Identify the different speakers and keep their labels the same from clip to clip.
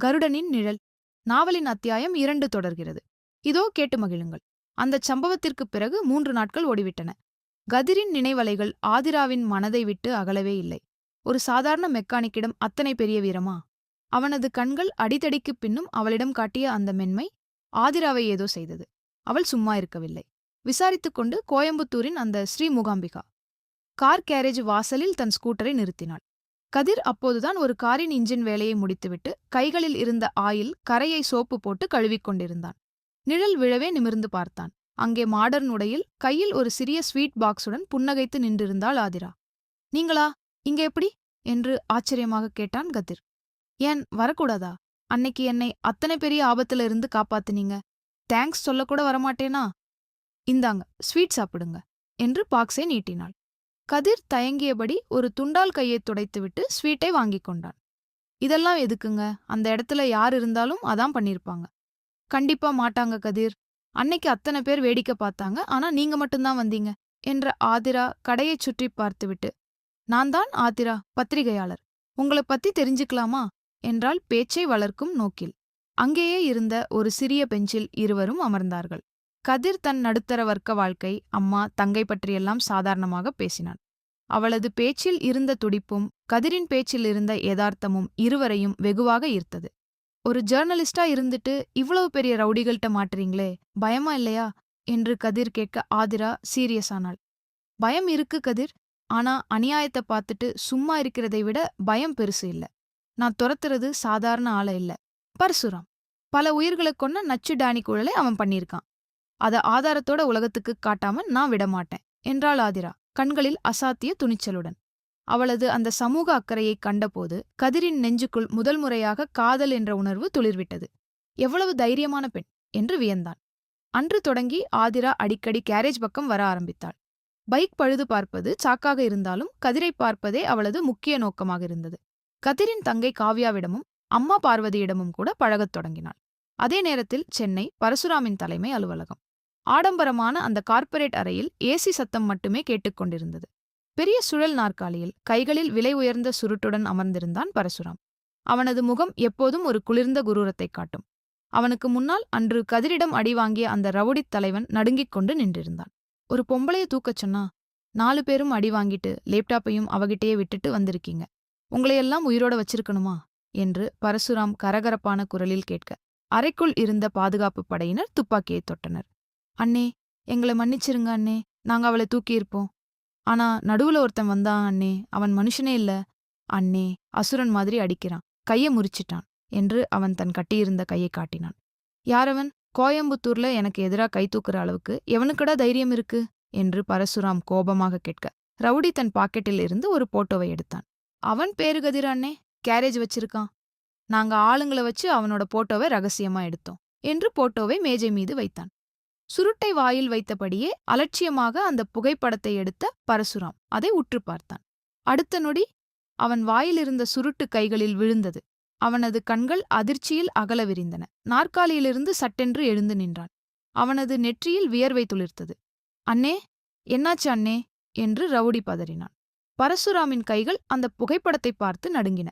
Speaker 1: கருடனின் நிழல் நாவலின் அத்தியாயம் 2 தொடர்கிறது. இதோ கேட்டு மகிழுங்கள். அந்தச் சம்பவத்திற்குப் பிறகு 3 நாட்கள் ஓடிவிட்டன. கதிரின் நினைவலைகள் ஆதிராவின் மனதை விட்டு அகலவே இல்லை. ஒரு சாதாரண மெக்கானிக்கிடம் அத்தனை பெரிய வீரமா? அவனது கண்கள் அடிதடிக்குப் பின்னும் அவளிடம் காட்டிய அந்த மென்மை ஆதிராவை ஏதோ செய்தது. அவள் சும்மா இருக்கவில்லை. விசாரித்துக் கொண்டு கோயம்புத்தூரின் அந்த ஸ்ரீ மூகாம்பிகா கார் கேரேஜ் வாசலில் தன் ஸ்கூட்டரை நிறுத்தினாள். கதிர் அப்போதுதான் ஒரு காரின் இன்ஜின் வேலையை முடித்துவிட்டு கைகளில் இருந்த ஆயில் கரையை சோப்பு போட்டு கழுவிக் கொண்டிருந்தான். நிழல் விழவே நிமிர்ந்து பார்த்தான். அங்கே மாடர்ன் உடையில் கையில் ஒரு சிறிய ஸ்வீட் பாக்ஸுடன் புன்னகைத்து நின்றிருந்தாள் ஆதிரா. நீங்களா? இங்க எப்படி? என்று ஆச்சரியமாக கேட்டான் கதிர். ஏன் வரக்கூடாதா? அன்னைக்கு என்னை அத்தனை பெரிய ஆபத்துல இருந்து காப்பாத்துனீங்க. தேங்க்ஸ் சொல்லக்கூட வரமாட்டேனா? இந்தாங்க, ஸ்வீட் சாப்பிடுங்க என்று பாக்ஸை நீட்டினாள். கதிர் தயங்கியபடி ஒரு துண்டால் கையை துடைத்துவிட்டு ஸ்வீட்டை வாங்கிக் கொண்டான். இதெல்லாம் எதுக்குங்க? அந்த இடத்துல யார் இருந்தாலும் அதான் பண்ணிருப்பாங்க. கண்டிப்பா மாட்டாங்க கதிர். அன்னைக்கு அத்தனை பேர் வேடிக்கை பார்த்தாங்க, ஆனா நீங்க மட்டும்தான் வந்தீங்க என்ற ஆதிரா கடையைச் சுற்றி பார்த்துவிட்டு, நான் தான் ஆதிரா, பத்திரிகையாளர். உங்களை பத்தி தெரிஞ்சுக்கலாமா என்றால் பேச்சை வளர்க்கும் நோக்கில். அங்கேயே இருந்த ஒரு சிறிய பெஞ்சில் இருவரும் அமர்ந்தார்கள். கதிர் தன் நடுத்தர வர்க்க வாழ்க்கை, அம்மா, தங்கை பற்றியெல்லாம் சாதாரணமாக பேசினான். அவளது பேச்சில் இருந்த துடிப்பும் கதிரின் பேச்சில் இருந்த யதார்த்தமும் இருவரையும் வெகுவாக ஈர்த்தது. ஒரு ஜேர்னலிஸ்டா இருந்துட்டு இவ்வளவு பெரிய ரவுடிகள்ட்ட மாட்டுறீங்களே, பயமா இல்லையா என்று கதிர் கேட்க ஆதிரா சீரியஸானாள். பயம் இருக்கு கதிர். ஆனா அநியாயத்தை பார்த்துட்டு சும்மா இருக்கிறதை விட பயம் பெருசு இல்ல. நான் துரத்துறது சாதாரண ஆளை இல்ல, பரசுராம். பல உயிர்களை கொன்ன நச்சு டானி குழலை அவன் பண்ணியிருக்கான். அத ஆதாரத்தோட உலகத்துக்கு காட்டாம நான் விடமாட்டேன் என்றாள் ஆதிரா, கண்களில் அசாத்திய துணிச்சலுடன். அவளது அந்த சமூக அக்கறையைக் கண்டபோது கதிரின் நெஞ்சுக்குள் முதல் முறையாக காதல் என்ற உணர்வு துளிர்விட்டது. எவ்வளவு தைரியமான பெண் என்று வியந்தான். அன்று தொடங்கி ஆதிரா அடிக்கடி கேரேஜ் பக்கம் வர ஆரம்பித்தாள். பைக் பழுது பார்ப்பது சாக்காக இருந்தாலும் கதிரை பார்ப்பதே அவளது முக்கிய நோக்கமாக இருந்தது. கதிரின் தங்கை காவ்யாவிடமும் அம்மா பார்வதியிடமும் கூட பழகத் தொடங்கினாள். அதே நேரத்தில் சென்னை பரசுராமின் தலைமை அலுவலகம். ஆடம்பரமான அந்த கார்ப்பரேட் அறையில் ஏசி சத்தம் மட்டுமே கேட்டுக்கொண்டிருந்தது. பெரிய சுழல் நாற்காலியில் கைகளில் விலை உயர்ந்த சுருட்டுடன் அமர்ந்திருந்தான் பரசுராம். அவனது முகம் எப்போதும் ஒரு குளிர்ந்த குரூரத்தைக் காட்டும். அவனுக்கு முன்னால் அன்று கதிரிடம் அடி வாங்கிய அந்த ரவுடித் தலைவன் நடுங்கிக் கொண்டு நின்றிருந்தான். ஒரு பொம்பளைய தூக்கச் சொன்னா, 4 பேரும் அடி வாங்கிட்டு லேப்டாப்பையும் அவகிட்டயே விட்டுட்டு வந்திருக்கீங்க. உங்களையெல்லாம் உயிரோட வச்சிருக்கணுமா என்று பரசுராம் கரகரப்பான குரலில் கேட்க, அறைக்குள் இருந்த பாதுகாப்பு படையினர் துப்பாக்கியை தொட்டனர். அண்ணே, எங்களை மன்னிச்சிருங்க அண்ணே, நாங்க அவளை தூக்கியிருப்போம். ஆனா நடுவுல ஒருத்தன் வந்தான் அண்ணே, அவன் மனுஷனே இல்ல அண்ணே, அசுரன் மாதிரி அடிக்கிறான், கைய முறிச்சிட்டான் என்று அவன் தன் கட்டியிருந்த கையை காட்டினான். யாரவன்? கோயம்புத்தூர்ல எனக்கு எதிரா கை தூக்குற அளவுக்கு எவனுக்குடா தைரியம் இருக்கு என்று பரசுராம் கோபமாக கேட்க, ரவுடி தன் பாக்கெட்டில் இருந்து ஒரு போட்டோவை எடுத்தான். அவன் பேரு கதிர் அண்ணே, கேரேஜ் வச்சிருக்கான். நாங்க ஆளுங்களை வச்சு அவனோட போட்டோவை ரகசியமா எடுத்தோம் என்று போட்டோவை மேஜை மீது வைத்தான். சுருட்டை வாயில் வைத்தபடியே அலட்சியமாக அந்த புகைப்படத்தை எடுத்த பரசுராம் அதை உற்று பார்த்தான். அடுத்த நொடி அவன் வாயிலிருந்த சுருட்டு கைகளில் விழுந்தது. அவனது கண்கள் அதிர்ச்சியில் அகல விரிந்தன. நாற்காலியிலிருந்து சட்டென்று எழுந்து நின்றான். அவனது நெற்றியில் வியர்வை துளிர்த்தது. அண்ணே, என்னாச்சு அண்ணே என்று ரவுடி பதறினான். பரசுராமின் கைகள் அந்த புகைப்படத்தை பார்த்து நடுங்கின.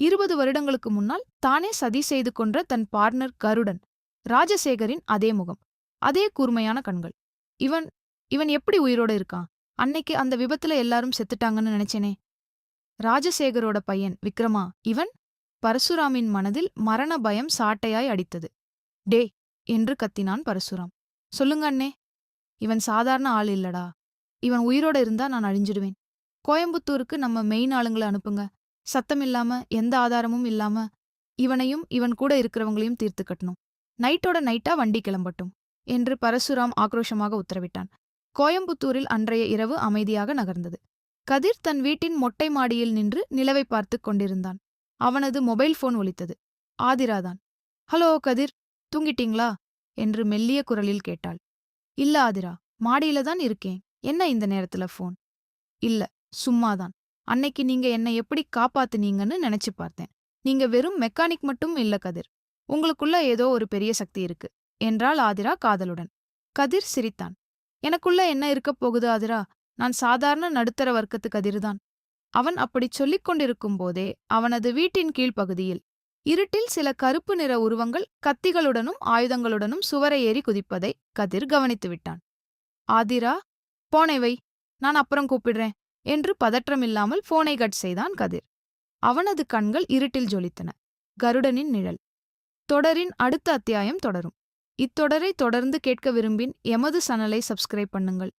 Speaker 1: 20 வருடங்களுக்கு முன்னால் தானே சதி செய்து கொன்ற தன் பார்ட்னர் கருடன் ராஜசேகரின் அதே முகம், அதே கூர்மையான கண்கள். இவன் இவன் எப்படி உயிரோட இருக்கான்? அன்னைக்கு அந்த விபத்துல எல்லாரும் செத்துட்டாங்கன்னு நினைச்சேனே. ராஜசேகரோட பையன் விக்ரமா இவன்? பரசுராமின் மனதில் மரண பயம் சாட்டையாய் அடித்தது. டே என்று கத்தினான் பரசுராம். சொல்லுங்க அண்ணே. இவன் சாதாரண ஆள் இல்லடா. இவன் உயிரோட இருந்தா நான் அழிஞ்சிடுவேன். கோயம்புத்தூருக்கு நம்ம மெயின் ஆளுங்களை அனுப்புங்க. சத்தமில்லாம, எந்த ஆதாரமும் இல்லாம இவனையும் இவன் கூட இருக்கிறவங்களையும் தீர்த்து கட்டணும். நைட்டோட நைட்டா வண்டி கிளம்பட்டும் என்று பரசுராம் ஆக்ரோஷமாக உத்தரவிட்டான். கோயம்புத்தூரில் அன்றைய இரவு அமைதியாக நகர்ந்தது. கதிர் தன் வீட்டின் மொட்டை மாடியில் நின்று நிலவை பார்த்துக் கொண்டிருந்தான். அவனது மொபைல் போன் ஒலித்தது. ஆதிராதான். ஹலோ கதிர், தூங்கிட்டீங்களா என்று மெல்லிய குரலில் கேட்டாள். இல்ல ஆதிரா, மாடியில தான் இருக்கேன். என்ன இந்த நேரத்துல போன்? இல்ல, சும்மாதான். அன்னைக்கு நீங்க என்னை எப்படி காப்பாத்துனீங்கன்னு நினைச்சு பார்த்தேன். நீங்க வெறும் மெக்கானிக் மட்டும் இல்ல கதிர், உங்களுக்குள்ள ஏதோ ஒரு பெரிய சக்தி இருக்கு என்றாள் ஆதிரா காதலுடன். கதிர் சிரித்தான். எனக்குள்ள என்ன இருக்கப் போகுது ஆதிரா? நான் சாதாரண நடுத்தர வர்க்கத்து கதிர்தான். அவன் அப்படிச் சொல்லிக் கொண்டிருக்கும் போதே அவனது வீட்டின் கீழ்ப்பகுதியில் இருட்டில் சில கருப்பு நிற உருவங்கள் கத்திகளுடனும் ஆயுதங்களுடனும் சுவரை ஏறி குதிப்பதை கதிர் கவனித்து விட்டான். ஆதிரா, போனை வை, நான் அப்புறம் கூப்பிடுறேன் என்று பதற்றமில்லாமல் போனை கட் செய்தான் கதிர். அவனது கண்கள் இருட்டில் ஜொலித்தன. கருடனின் நிழல். தொடரின் அடுத்த அத்தியாயம் தொடரும். இத்தொடரை தொடர்ந்து கேட்க விரும்பின் எமது சேனலை சப்ஸ்கிரைப் பண்ணுங்கள்.